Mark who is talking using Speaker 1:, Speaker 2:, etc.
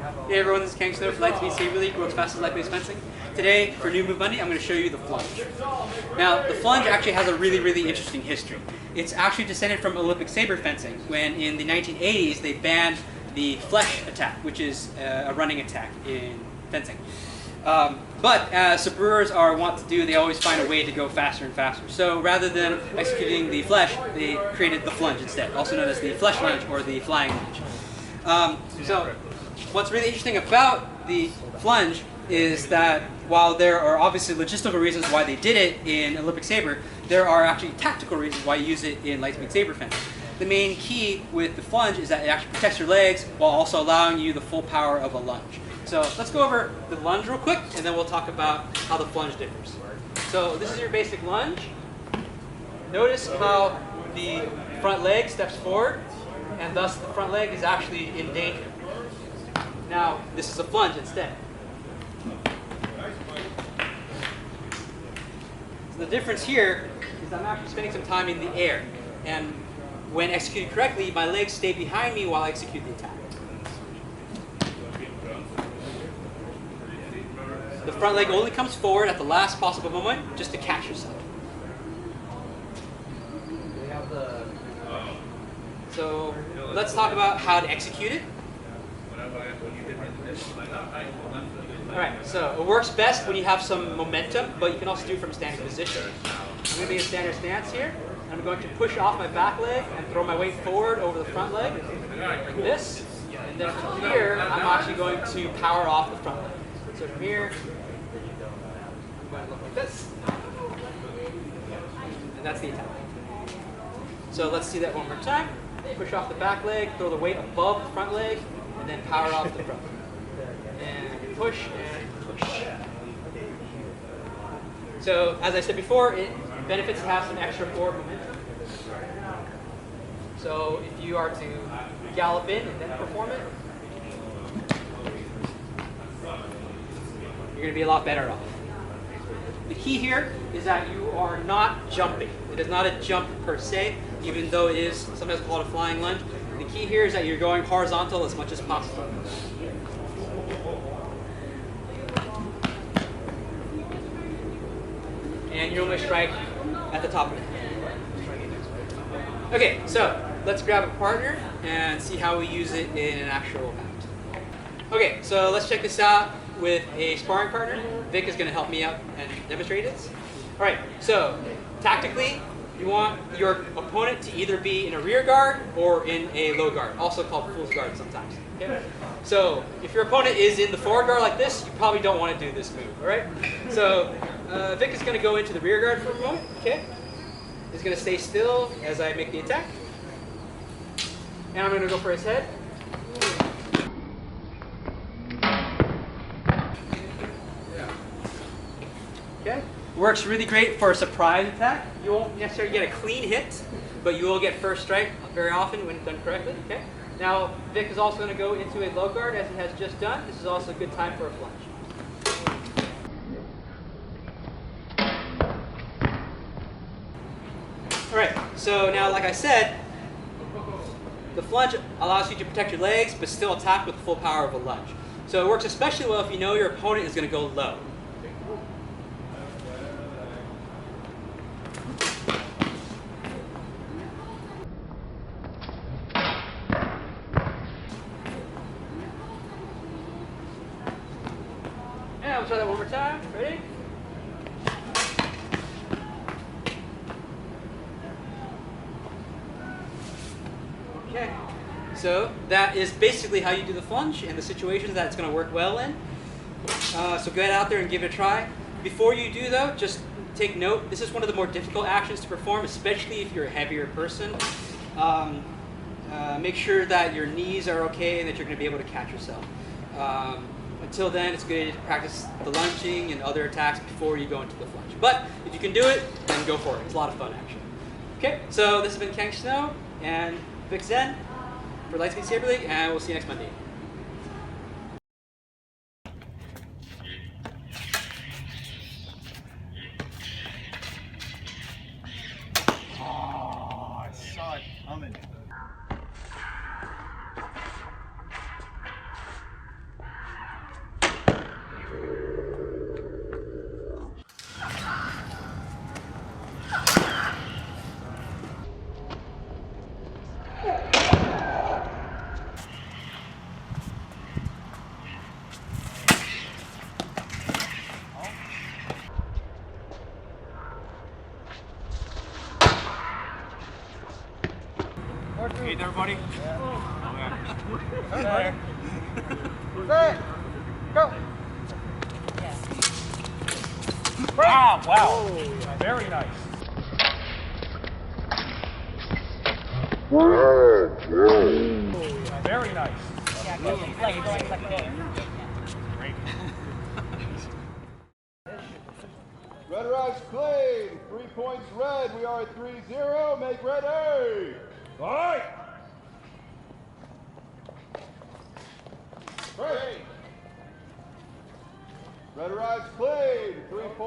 Speaker 1: Hey everyone, this is Kang Snow for Lightspeed-saber League, world's fastest light-based fencing. Today, for New Move Monday, I'm going to show you the Flunge. Now, the Flunge actually has a really interesting history. It's actually descended from Olympic saber fencing, when in the 1980s they banned the flesh attack, which is a running attack in fencing. But as sabreurs are wont to do, they always find a way to go faster and faster. So rather than executing the flesh, they created the Flunge instead, also known as the flesh lunge or the flying lunge. So what's really interesting about the Flunge is that while there are obviously logistical reasons why they did it in Olympic saber, there are actually tactical reasons why you use it in Lightspeed saber fencing. The main key with the Flunge is that it actually protects your legs while also allowing you the full power of a lunge. So let's go over the lunge real quick, and then we'll talk about how the Flunge differs. So this is your basic lunge. Notice how the front leg steps forward, and thus the front leg is actually in danger. Now, this is a Flunge instead. So the difference here is I'm actually spending some time in the air, and when executed correctly, my legs stay behind me while I execute the attack. The front leg only comes forward at the last possible moment just to catch yourself. So let's talk about how to execute it. Alright, so it works best when you have some momentum, but you can also do it from a standing position. I'm going to be in standard stance here. I'm going to push off my back leg and throw my weight forward over the front leg, like this. And then from here, I'm actually going to power off the front leg. So from here, I'm going to look like this. And that's the attack. So let's see that one more time. Push off the back leg, throw the weight above the front leg, and then power off the front. And push and push. So as I said before, it benefits to have some extra forward momentum. So if you are to gallop in and then perform it, you're going to be a lot better off. The key here is that you are not jumping. It is not a jump per se, even though it is sometimes called a flying lunge. The key here is that you're going horizontal as much as possible. And you normally strike at the top of it. Okay, so let's grab a partner and see how we use it in an actual bout. Okay, so let's check this out with a sparring partner. Vic is going to help me out and demonstrate this. Alright, so tactically, you want your opponent to either be in a rear guard or in a low guard, also called fool's guard sometimes. Okay? So if your opponent is in the forward guard like this, you probably don't want to do this move. Alright? So Vic is going to go into the rear guard for a moment. Okay? He's going to stay still as I make the attack. And I'm going to go for his head. Okay? Works really great for a surprise attack. You won't necessarily get a clean hit, but you will get first strike very often when done correctly. Okay? Now, Vic is also going to go into a low guard as he has just done. This is also a good time for a Flunge. Alright, so now like I said, the Flunge allows you to protect your legs but still attack with the full power of a lunge. So it works especially well if you know your opponent is going to go low. And I'll try that one more time. Ready? Okay, so that is basically how you do the Flunge and the situations that it's going to work well in. So get out there and give it a try. Before you do though, just take note, this is one of the more difficult actions to perform, especially if you're a heavier person. Make sure that your knees are okay and that you're going to be able to catch yourself. Until then, it's good to practice the lunging and other attacks before you go into the Flunge. But if you can do it, then go for it. It's a lot of fun actually. Okay, so this has been Kang Snow and Vic Zen for Lightspeed-saber League, and we'll see you next Monday.
Speaker 2: Oh, I saw it coming. Hey, everybody.
Speaker 3: Okay. Set. Go.
Speaker 2: Ah, wow. Very nice. Very nice.
Speaker 4: Red Rocks clean. 3 points red. We are at 3-0. Make ready.
Speaker 2: All right.
Speaker 4: Break. Red Rocks clean. 3 points.